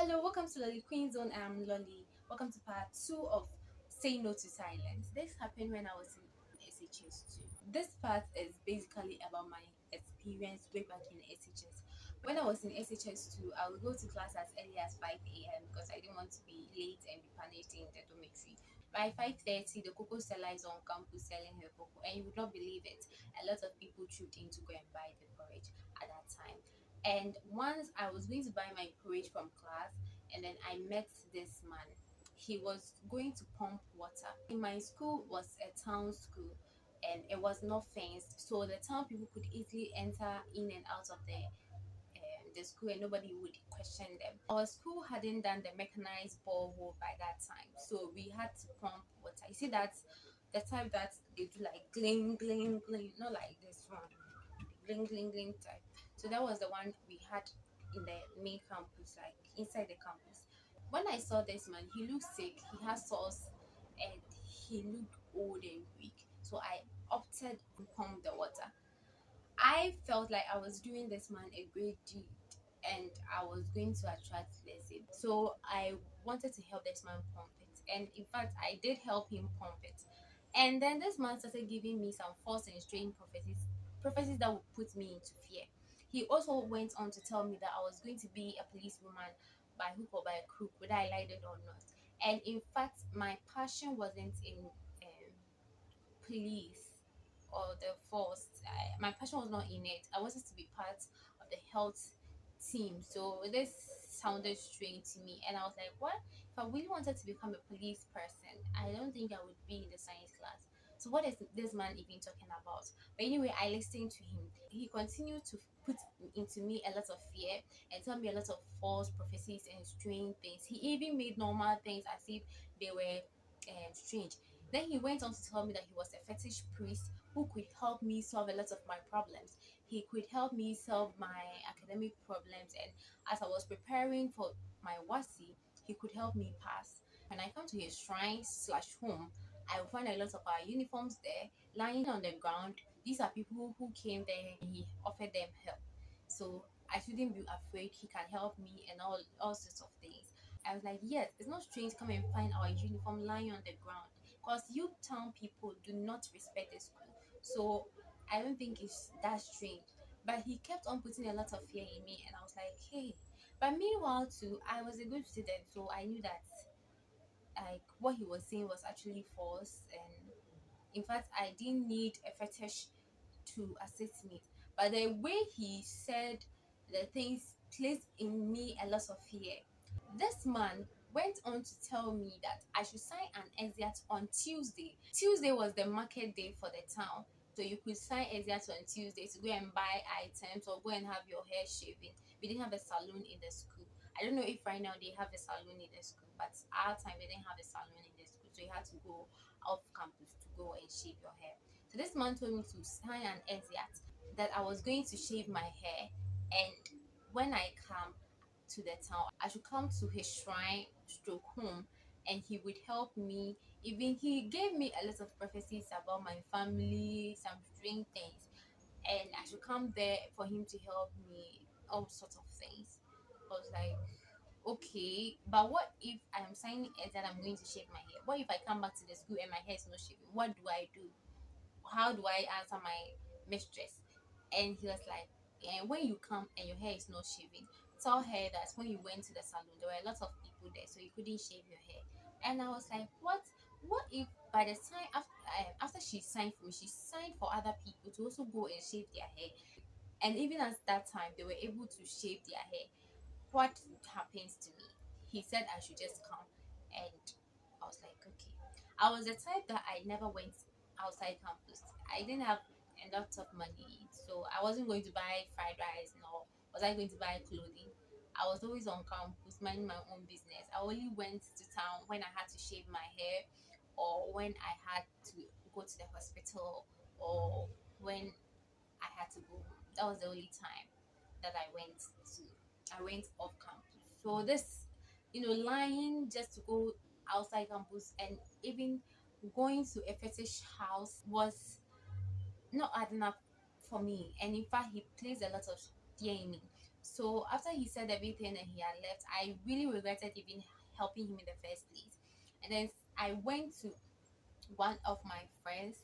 Hello, welcome to Lolly Queen Zone. I'm Lolly. Welcome to part 2 of Say No to Silence. This happened when I was in SHS 2. This part is basically about my experience way back in SHS. When I was in SHS 2, I would go to class as early as 5 a.m. because I didn't want to be late and be punished in the dormitory. By 5:30, the cocoa seller is on campus selling her cocoa, and you would not believe it. A lot of people trooped in to go and buy the porridge at that time. And once I was going to buy my porridge from class, and then I met this man. He was going to pump water. In my school was a town school, and it was not fenced, so the town people could easily enter in and out of the school, and nobody would question them. Our school hadn't done the mechanized borehole by that time, so we had to pump water. You see, that's the type that they do like gling, gling, gling, not like this one, gling, gling, gling type. So that was the one we had in the main campus, like inside the campus. When I saw this man, he looked sick, he had sores, and he looked old and weak. So I opted to pump the water. I felt like I was doing this man a great deed and I was going to attract blessing. So I wanted to help this man pump it. And in fact, I did help him pump it. And then this man started giving me some false and strange prophecies that would put me into fear. He also went on to tell me that I was going to be a policewoman by hook or by crook, whether I liked it or not. And in fact, my passion wasn't in police or the force. My passion was not in it. I wanted to be part of the health team. So this sounded strange to me, and I was like, "What? If I really wanted to become a police person, I don't think I would be in the science class." So what is this man even talking about? But anyway, I listened to him. He continued to put into me a lot of fear and tell me a lot of false prophecies and strange things. He even made normal things as if they were strange. Then he went on to tell me that he was a fetish priest who could help me solve a lot of my problems. He could help me solve my academic problems, and as I was preparing for my WASI, he could help me pass. When I come to his shrine slash home, I will find a lot of our uniforms there lying on the ground. These are people who came there and he offered them help. So I shouldn't be afraid, he can help me and all sorts of things. I was like, yes, it's not strange. Come and find our uniform lying on the ground because you town people do not respect the school. So I don't think it's that strange. But he kept on putting a lot of fear in me, and I was like, hey. But meanwhile, too, I was a good student, so I knew that like what he was saying was actually false, and in fact, I didn't need a fetish to assist me. But the way he said the things placed in me a lot of fear. This man went on to tell me that I should sign an exit on Tuesday. Tuesday was the market day for the town. So you could sign exit on Tuesday to go and buy items or go and have your hair shaven. We didn't have a salon in the school. I don't know if right now they have a salon in the school, but our time they didn't have a salon in the school. So you had to go off campus to go and shave your hair. So this man told me to sign an exit that I was going to shave my hair, and when I come to the town, I should come to his shrine stroke home, and he would help me. Even he gave me a lot of prophecies about my family, some strange things, and I should come there for him to help me, all sorts of things. I was like, okay, but what if I am signing it that I'm going to shave my hair? What if I come back to the school and my hair is not shaving? What do I do? How do I answer my mistress? And he was like, and when you come and your hair is not shaving, tell her that when you went to the salon, there were a lot of people there, so you couldn't shave your hair. And I was like, what? What if by the time after she signed for me, she signed for other people to also go and shave their hair? And even at that time, they were able to shave their hair. What happens to me? He said I should just come, and I was like, okay. I was the type that I never went outside campus. I didn't have a lot of money, so I wasn't going to buy fried rice, nor was I going to buy clothing. I was always on campus minding my own business. I only went to town when I had to shave my hair, or when I had to go to the hospital, or when I had to go home. That was the only time that I went off campus. So this, lying just to go outside campus and even going to a fetish house was not adding up for me. And in fact, he placed a lot of fear in me. So after he said everything and he had left, I really regretted even helping him in the first place. And then I went to one of my friends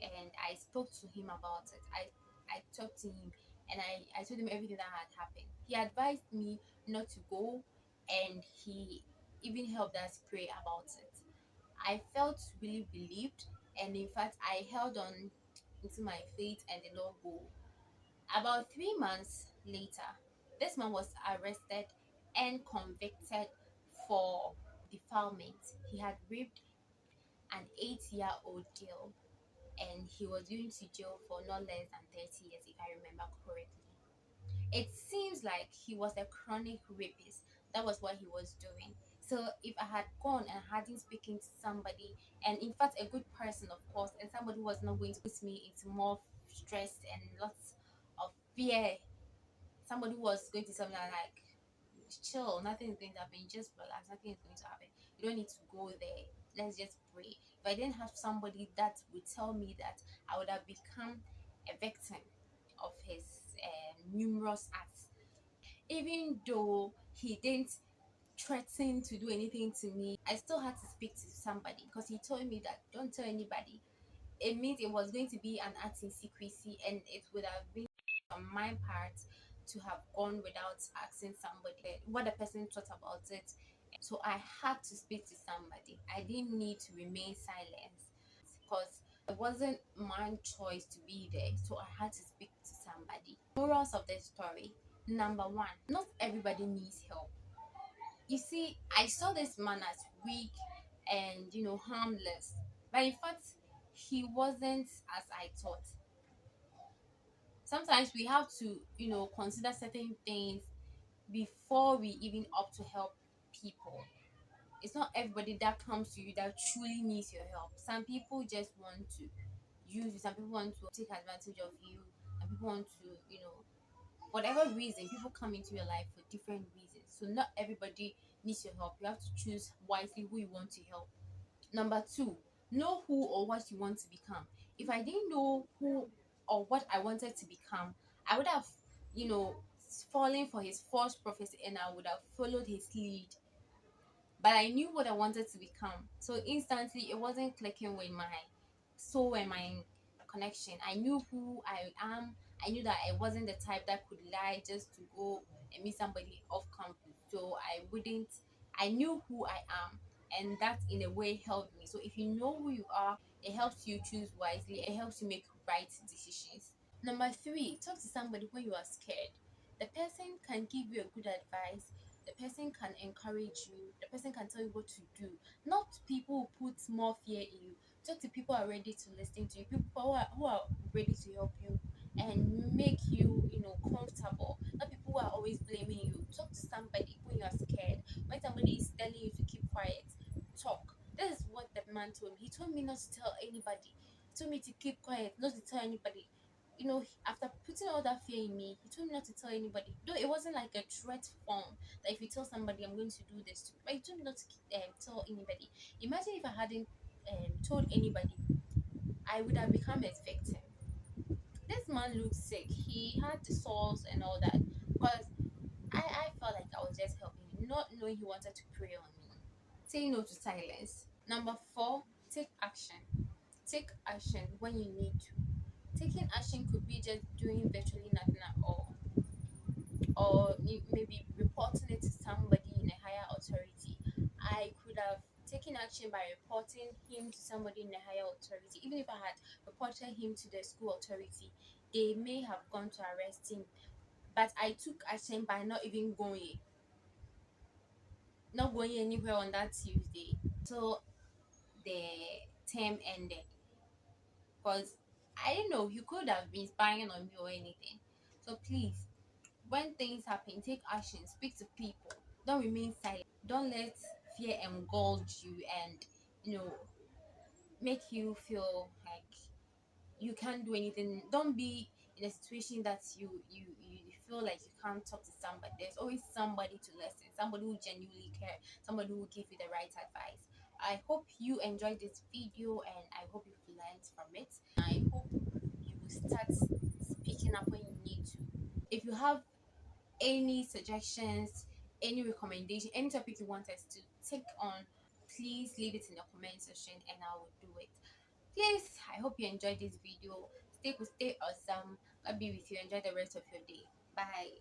and I spoke to him about it. I talked to him and I told him everything that had happened. He advised me not to go, and he even helped us pray about it. I felt really relieved, and in fact I held on into my faith and did not go. About 3 months later, this man was arrested and convicted for defilement. He had raped an 8-year-old girl, and he was going to jail for not less than 30 years, if I remember correctly. It seems like he was a chronic rapist. That was what he was doing. So if I had gone and hadn't speaking to somebody, and in fact a good person, of course, and somebody who was not going to put me into more stress and lots of fear, somebody who was going to tell me that, like, chill, nothing is going to happen, just relax, nothing is going to happen, you don't need to go there, let's just pray. If I didn't have somebody that would tell me that, I would have become a victim of his numerous acts. Even though he didn't threaten to do anything to me, I still had to speak to somebody because he told me that don't tell anybody. It means it was going to be an act in secrecy, and it would have been on my part to have gone without asking somebody what the person thought about it. So I had to speak to somebody. I didn't need to remain silent because it wasn't my choice to be there. So I had to speak to somebody. Morals of the story. Number one, not everybody needs help. You see, I saw this man as weak and harmless, but in fact, he wasn't as I thought. Sometimes we have to consider certain things before we even opt to help people. It's not everybody that comes to you that truly needs your help. Some people just want to use you, some people want to take advantage of you, and people want to whatever reason, people come into your life for different reasons. So not everybody needs your help. You have to choose wisely who you want to help. Number two, know who or what you want to become. If I didn't know who or what I wanted to become, I would have, you know, fallen for his false prophecy and I would have followed his lead. But I knew what I wanted to become. So instantly it wasn't clicking with my soul and my connection. I knew who I am. I knew that I wasn't the type that could lie just to go and meet somebody off campus. So I wouldn't, I knew who I am. And that in a way helped me. So if you know who you are, it helps you choose wisely, it helps you make right decisions. Number three, talk to somebody when you are scared. The person can give you a good advice, the person can encourage you, the person can tell you what to do. Not people who put more fear in you. Talk to people who are ready to listen to you, people who are ready to help you and make you, comfortable. Not people who are always blaming you. Talk to somebody when you are scared. When somebody is telling you to keep quiet, talk. This is what the man told me. He told me not to tell anybody. He told me to keep quiet, not to tell anybody. After putting all that fear in me, he told me not to tell anybody. Though it wasn't like a threat form that if you tell somebody I'm going to do this, but he told me not to tell anybody. Imagine if I hadn't told anybody, I would have become a victim. This man looked sick. He had the sores and all that because I felt like I was just helping him, not knowing he wanted to prey on me. Say no to silence. Number four, take action. Take action when you need to. Taking action could be just doing virtually nothing at all, or maybe reporting it to somebody in a higher authority. I could have taken action by reporting him to somebody in a higher authority. Even if I had reported him to the school authority, they may have gone to arrest him. But I took action by not going anywhere on that Tuesday. So the term ended because I didn't know you could have been spying on me or anything. So please, when things happen, take action, speak to people, don't remain silent, don't let fear engulf you and you know make you feel like you can't do anything. Don't be in a situation that you feel like you can't talk to somebody. There's always somebody to listen, somebody who genuinely care, somebody who will give you the right advice. I hope you enjoyed this video and I hope you've learned from it. I hope you will start speaking up when you need to. If you have any suggestions, any recommendation, any topic you want us to take on, please leave it in the comment section and I will do it. Please, I hope you enjoyed this video. Stay awesome. God be with you. Enjoy the rest of your day. Bye.